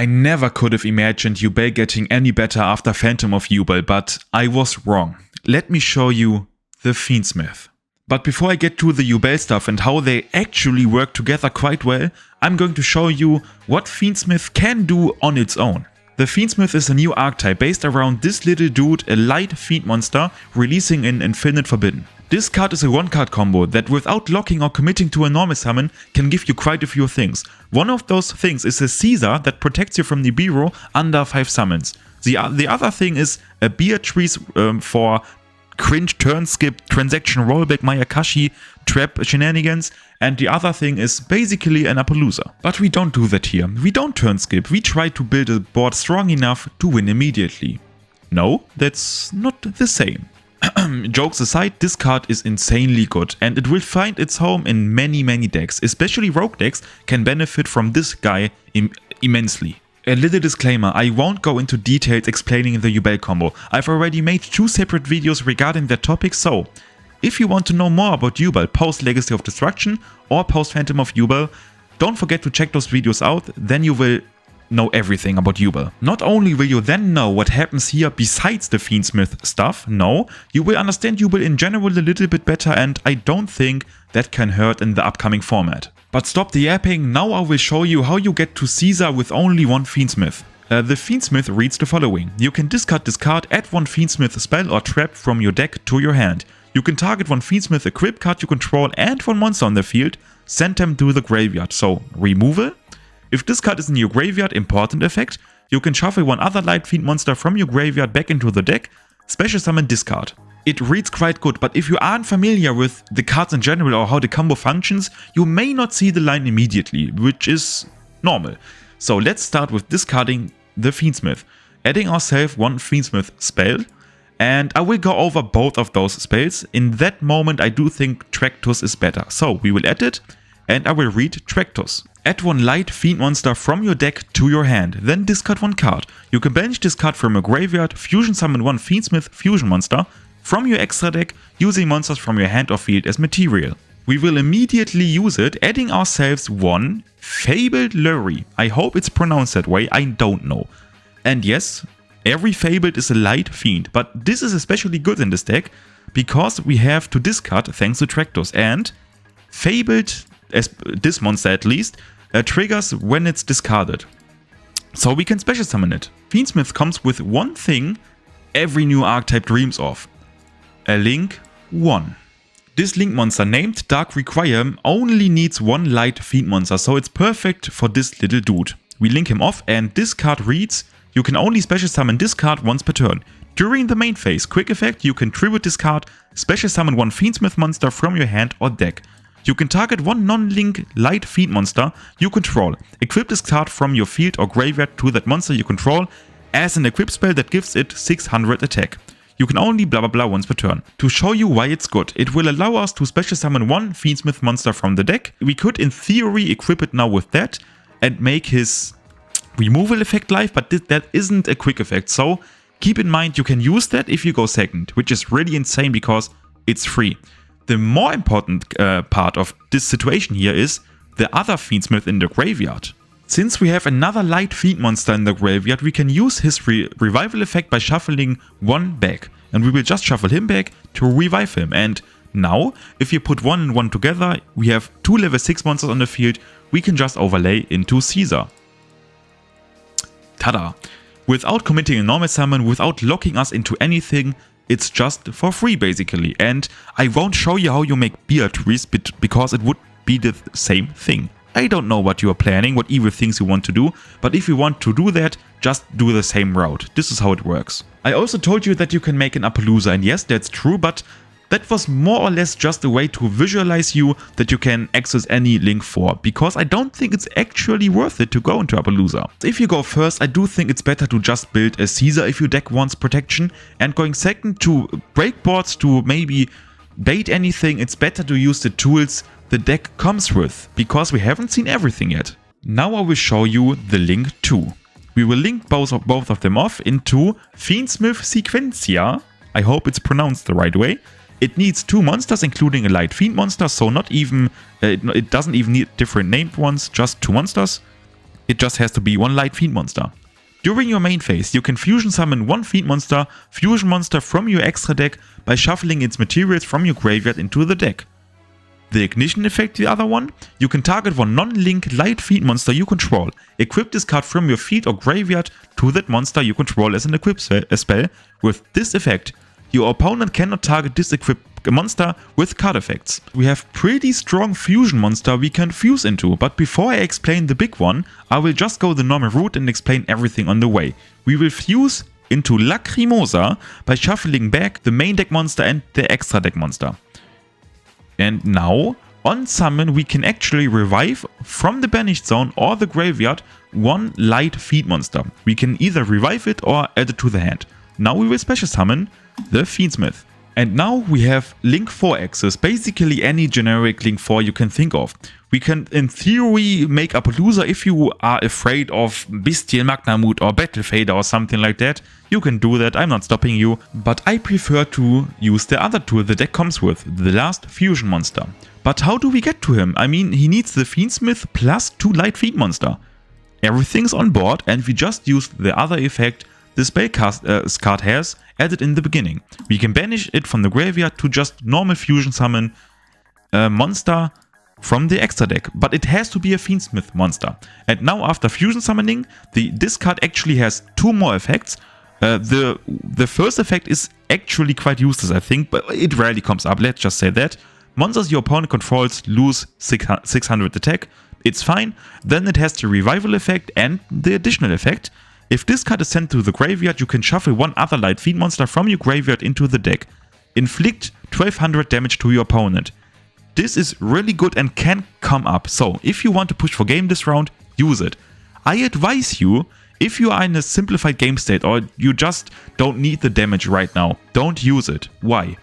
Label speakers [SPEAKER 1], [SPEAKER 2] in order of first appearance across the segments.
[SPEAKER 1] I never could have imagined Yubel getting any better after Phantom of Yubel, but I was wrong. Let me show you the Fiendsmith. But before I get to the Yubel stuff and how they actually work together quite well, I'm going to show you what Fiendsmith can do on its own. The Fiendsmith is a new archetype based around this little dude, a light fiend monster, releasing in Infinite Forbidden. This card is a one-card combo that without locking or committing to a normal summon can give you quite a few things. One of those things is a Caesar that protects you from Nibiru under 5 summons. The other thing is a Beatrice for cringe turn skip, transaction rollback, Mayakashi, trap shenanigans, and the other thing is basically an Appaloosa. But we don't do that here. We don't turn skip, we try to build a board strong enough to win immediately. No, that's not the same. Jokes aside, this card is insanely good and it will find its home in many decks. Especially rogue decks can benefit from this guy immensely. A little disclaimer, I won't go into details explaining the Yubel combo. I've already made 2 separate videos regarding that topic, so if you want to know more about Yubel post Legacy of Destruction or post Phantom of Yubel, don't forget to check those videos out, then you will know everything about Yubel. Not only will you then know what happens here besides the Fiendsmith stuff, no, you will understand Yubel in general a little bit better, and I don't think that can hurt in the upcoming format. But stop the yapping, now I will show you how you get to Caesar with only one Fiendsmith. The Fiendsmith reads the following. You can discard this card, add one Fiendsmith spell or trap from your deck to your hand. You can target one Fiendsmith equip card you control and one monster on the field, send them to the graveyard, so removal. If this card is in your graveyard, important effect, you can shuffle one other light fiend monster from your graveyard back into the deck, special summon discard. It reads quite good, but if you aren't familiar with the cards in general or how the combo functions, you may not see the line immediately, which is normal. So let's start with discarding the Fiendsmith, adding ourselves one Fiendsmith spell, and I will go over both of those spells. In that moment I do think Tractus is better, so we will add it, and I will read Tractus. Add one light fiend monster from your deck to your hand, then discard one card. You can banish this card from your graveyard, fusion summon one Fiendsmith fusion monster from your extra deck, using monsters from your hand or field as material. We will immediately use it, adding ourselves one Fabled Lurry. I hope it's pronounced that way, I don't know. And yes, every Fabled is a light fiend, but this is especially good in this deck because we have to discard thanks to Tractus, and Fabled, as this monster at least, triggers when it's discarded. So we can special summon it. Fiendsmith comes with one thing every new archetype dreams of. A Link 1. This Link monster named Dark Requiem only needs one light fiend monster, so it's perfect for this little dude. We link him off and this card reads, you can only special summon this card once per turn. During the main phase, quick effect, you can tribute this card, special summon one Fiendsmith monster from your hand or deck. You can target one non-link light fiend monster you control. Equip this card from your field or graveyard to that monster you control as an equip spell that gives it 600 attack. You can only blah blah blah once per turn. To show you why it's good, it will allow us to special summon one Fiendsmith monster from the deck. We could in theory equip it now with that and make his removal effect live, but that isn't a quick effect. So keep in mind you can use that if you go second, which is really insane because it's free. The more important part of this situation here is the other Fiendsmith in the graveyard. Since we have another light fiend monster in the graveyard, we can use his revival effect by shuffling one back. And we will just shuffle him back to revive him. And now, if you put 1 and 1 together, we have 2 level 6 monsters on the field we can just overlay into Caesar. Tada! Without committing a normal summon, without locking us into anything, it's just for free basically. And I won't show you how you make Beatrice because it would be the same thing. I don't know what you are planning, what evil things you want to do, but if you want to do that, just do the same route. This is how it works. I also told you that you can make an Appaloosa, and yes, that's true, but that was more or less just a way to visualize you that you can access any link for, because I don't think it's actually worth it to go into Appaloosa. If you go first, I do think it's better to just build a Caesar if your deck wants protection, and going second to break boards to maybe bait anything, it's better to use the tools the deck comes with, because we haven't seen everything yet. Now I will show you the link 2. We will link both of them off into Fiendsmith Sequencia. I hope it's pronounced the right way. It needs 2 monsters, including a light fiend monster, so not even it doesn't even need different named ones, just 2 monsters. It just has to be one light Fiend monster. During your main phase, you can fusion summon one Fiend monster, fusion monster from your extra deck by shuffling its materials from your graveyard into the deck. The ignition effect, the other one, you can target one non-link light Fiend monster you control. Equip this card from your field or graveyard to that monster you control as an equip spell. With this effect, your opponent cannot target this equipped monster with card effects. We have pretty strong fusion monster we can fuse into, but before I explain the big one, I will just go the normal route and explain everything on the way. We will fuse into Lacrimosa by shuffling back the main deck monster and the extra deck monster. And now, on summon, we can actually revive from the banished zone or the graveyard one light Fiend monster. We can either revive it or add it to the hand. Now we will special summon the Fiendsmith. And now we have Link 4 access, basically any generic Link 4 you can think of. We can in theory make Appaloosa if you are afraid of Bestial Magnamut or Battle Fader or something like that. You can do that, I'm not stopping you, but I prefer to use the other tool the deck comes with, the last fusion monster. But how do we get to him? I mean, he needs the Fiendsmith plus 2 light Fiend monster. Everything's on board and we just used the other effect the spellcast card has added in the beginning. We can banish it from the graveyard to just normal fusion summon a monster from the extra deck, but it has to be a Fiendsmith monster. And now after fusion summoning, this card actually has 2 more effects. The first effect is actually quite useless, I think, but it rarely comes up, let's just say that. Monsters your opponent controls lose 600 attack, it's fine. Then it has the revival effect and the additional effect. If this card is sent to the graveyard, you can shuffle one other light Fiend monster from your graveyard into the deck. Inflict 1200 damage to your opponent. This is really good and can come up, so if you want to push for game this round, use it. I advise you, if you are in a simplified game state or you just don't need the damage right now, don't use it. Why?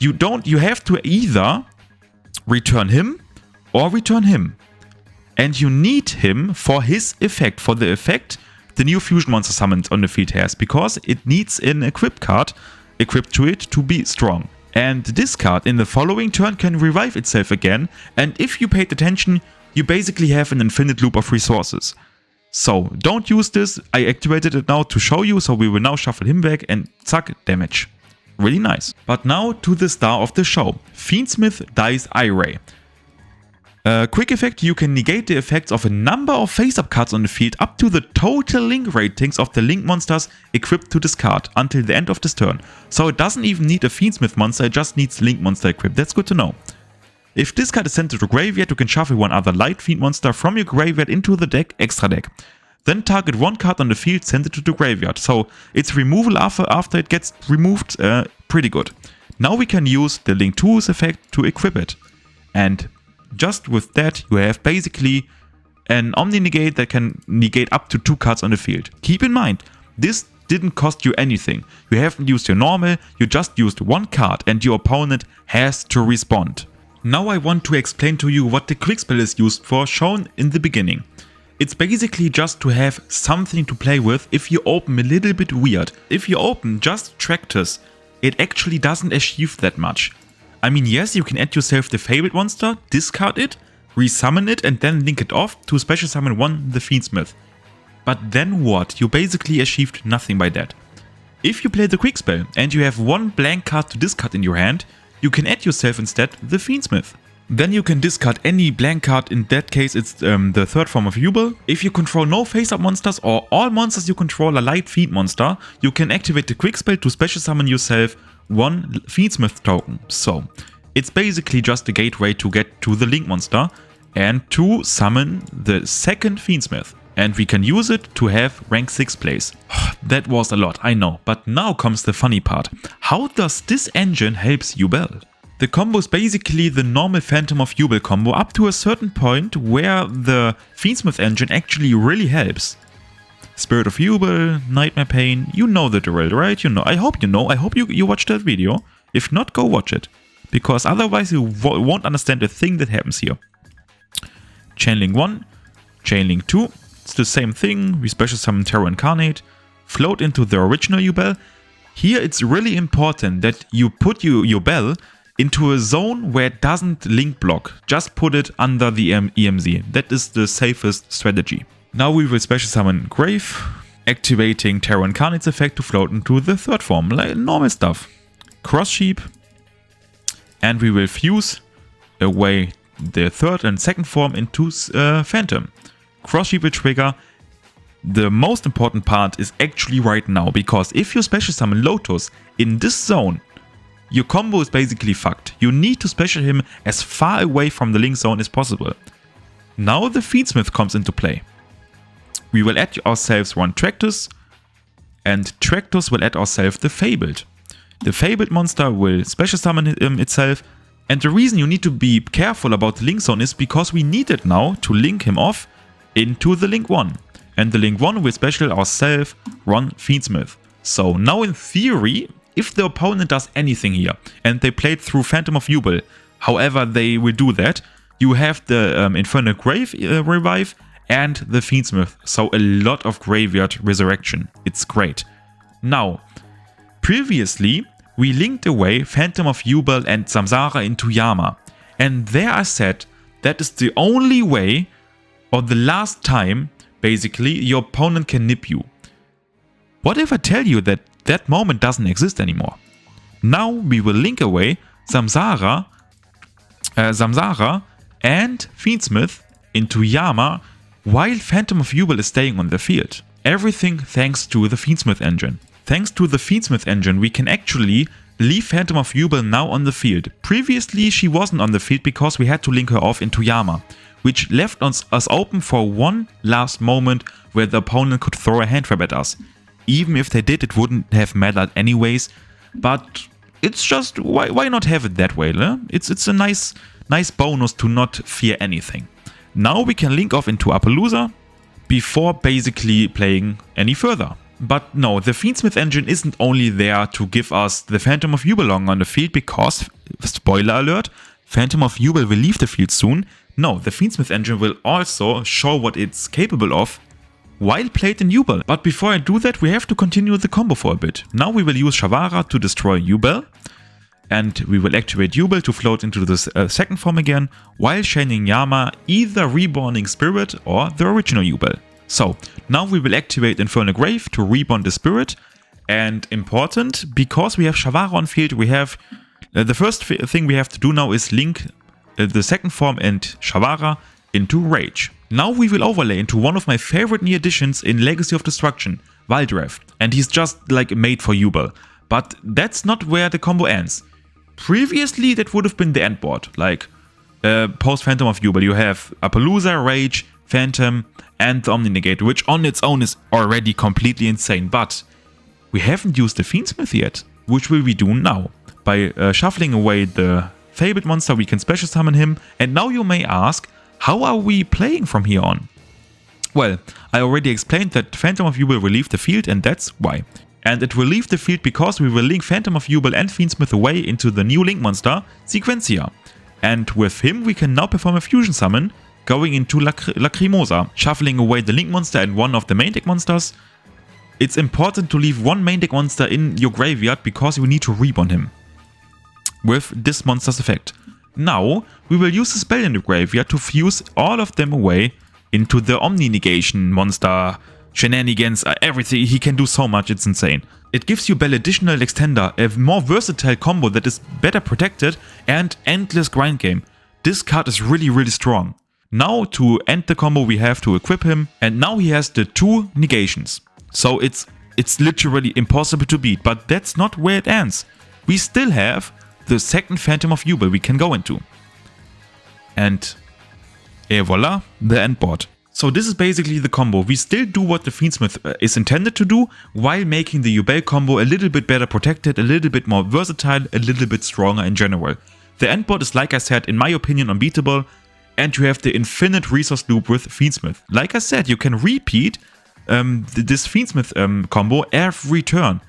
[SPEAKER 1] You have to either return him or return him. And you need him for his effect, for the effect the new fusion monster summoned on the field has, because it needs an equipped card equipped to it to be strong. And this card in the following turn can revive itself again, and if you paid attention, you basically have an infinite loop of resources. So don't use this, I activated it now to show you, so we will now shuffle him back and zack, damage. Really nice. But now to the star of the show, Fiendsmith Dice Eye-Ray. Quick effect, you can negate the effects of a number of face-up cards on the field up to the total link ratings of the link monsters equipped to this card until the end of this turn. So it doesn't even need a Fiendsmith monster, it just needs link monster equipped. That's good to know. If this card is sent to the graveyard, you can shuffle one other light Fiend monster from your graveyard into the deck, extra deck. Then target one card on the field, send it to the graveyard. So its removal after it gets removed, pretty good. Now we can use the Link 2's effect to equip it. And just with that, you have basically an Omni Negate that can negate up to 2 cards on the field. Keep in mind, this didn't cost you anything. You haven't used your normal, you just used one card and your opponent has to respond. Now I want to explain to you what the quick spell is used for, shown in the beginning. It's basically just to have something to play with if you open a little bit weird. If you open just Tractus, it actually doesn't achieve that much. I mean, yes, you can add yourself the fabled monster, discard it, resummon it and then link it off to special summon one the Fiendsmith. But then what? You basically achieved nothing by that. If you play the quick spell and you have one blank card to discard in your hand, you can add yourself instead the Fiendsmith. Then you can discard any blank card, in that case it's the third form of Yubel. If you control no face-up monsters or all monsters you control are light Fiend monster, you can activate the quick spell to special summon yourself one Fiendsmith token. So it's basically just a gateway to get to the link monster and to summon the second Fiendsmith. And we can use it to have rank 6 place. That was a lot, I know, but now comes the funny part. How does this engine helps Yubel? The combo is basically the normal Phantom of Yubel combo up to a certain point where the Fiendsmith engine actually really helps. Spirit of Yubel, Nightmare Pain, you know the drill, right? You know. I hope you know. I hope you watched that video. If not, go watch it. Because otherwise you won't understand a thing that happens here. Chainlink 1, Chainlink 2. It's the same thing. We special summon Terror Incarnate. Float into the original Yubel. Here it's really important that you put your Yubel into a zone where it doesn't link block. Just put it under the EMZ. That is the safest strategy. Now we will special summon Grave, activating Terror Incarnate's effect to float into the third form, like normal stuff. Cross Sheep, and we will fuse away the third and second form into Phantom. Cross Sheep will trigger. The most important part is actually right now, because if you special summon Lotus in this zone, your combo is basically fucked. You need to special him as far away from the link zone as possible. Now the Fiendsmith comes into play. We will add ourselves one Tractus, and Tractus will add ourselves the Fabled. The Fabled monster will special summon itself, and the reason you need to be careful about the link zone is because we need it now to link him off into the link 1. And the link 1 will special ourselves run Fiendsmith. So now in theory, if the opponent does anything here, and they played through Phantom of Yubel, however they will do that, you have the Infernal Grave revive and the Fiendsmith, so a lot of graveyard resurrection. It's great. Now, previously we linked away Phantom of Yubel and Samsara into Yama, and there I said that is the only way, or the last time, basically, your opponent can nip you. What if I tell you that that moment doesn't exist anymore? Now we will link away Samsara and Fiendsmith into Yama, while Phantom of Yubel is staying on the field. Everything thanks to the Fiendsmith engine. Thanks to the Fiendsmith engine, we can actually leave Phantom of Yubel now on the field. Previously, she wasn't on the field because we had to link her off into Yama, which left us open for one last moment where the opponent could throw a hand trap at us. Even if they did, it wouldn't have mattered anyways, but it's just, why not have it that way? Ne? It's a nice bonus to not fear anything. Now we can link off into Appaloosa before basically playing any further. But no, the Fiendsmith engine isn't only there to give us the Phantom of Yubel on the field because, spoiler alert, Phantom of Yubel will leave the field soon. No, the Fiendsmith engine will also show what it's capable of while played in Yubel. But before I do that, we have to continue the combo for a bit. Now we will use Shavara to destroy Yubel, and we will activate Yubel to float into the second form again, while chaining Yama, either reborning Spirit or the original Yubel. So, now we will activate Infernal Grave to reborn the Spirit, and important, because we have Shavara on field, we have the first thing we have to do now is link the second form and Shavara into Rage. Now we will overlay into one of my favorite new additions in Legacy of Destruction, Wildrev, and he's just like made for Yubel. But that's not where the combo ends. Previously that would have been the end board, like post Phantom of Yubel you have Appaloosa, Rage, Phantom and the Omni Negator, which on its own is already completely insane, but we haven't used the Fiendsmith yet, which will we do now. By shuffling away the Fabled monster, we can special summon him, and now you may ask, how are we playing from here on? Well, I already explained that Phantom of Yubel will leave the field, and that's why. And it will leave the field because we will link Phantom of Yubel and Fiendsmith away into the new link monster, Sequencia. And with him we can now perform a fusion summon, going into Lacrimosa, shuffling away the link monster and one of the main deck monsters. It's important to leave one main deck monster in your graveyard because you need to reborn him with this monster's effect. Now we will use the spell in the graveyard to fuse all of them away into the Omni Negation monster, shenanigans, everything. He can do so much, it's insane. It gives Yubel additional extender, a more versatile combo that is better protected, and endless grind game. This card is really strong. Now to end the combo we have to equip him, and now he has the 2 negations. So it's literally impossible to beat, but that's not where it ends. We still have the second Phantom of Yubel we can go into. And voila, the end board. So this is basically the combo. We still do what the Fiendsmith is intended to do, while making the Yubel combo a little bit better protected, a little bit more versatile, a little bit stronger in general. The end board is, like I said, in my opinion unbeatable, and you have the infinite resource loop with Fiendsmith. Like I said, you can repeat this Fiendsmith combo every turn,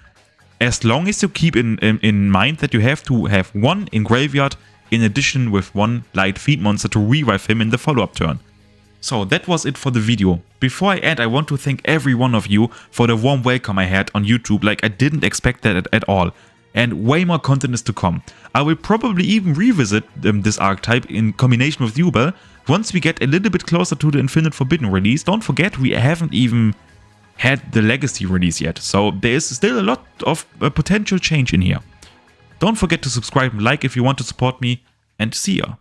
[SPEAKER 1] as long as you keep in mind that you have to have one in graveyard in addition with one light Fiend monster to revive him in the follow-up turn. So that was it for the video. Before I end, I want to thank every one of you for the warm welcome I had on YouTube. Like, I didn't expect that at all. and way more content is to come. I will probably even revisit this archetype in combination with Yubel once we get a little bit closer to the Infinite Forbidden release. Don't forget, we haven't even had the Legacy release yet, so there is still a lot of potential change in here. Don't forget to subscribe and like if you want to support me, and see ya.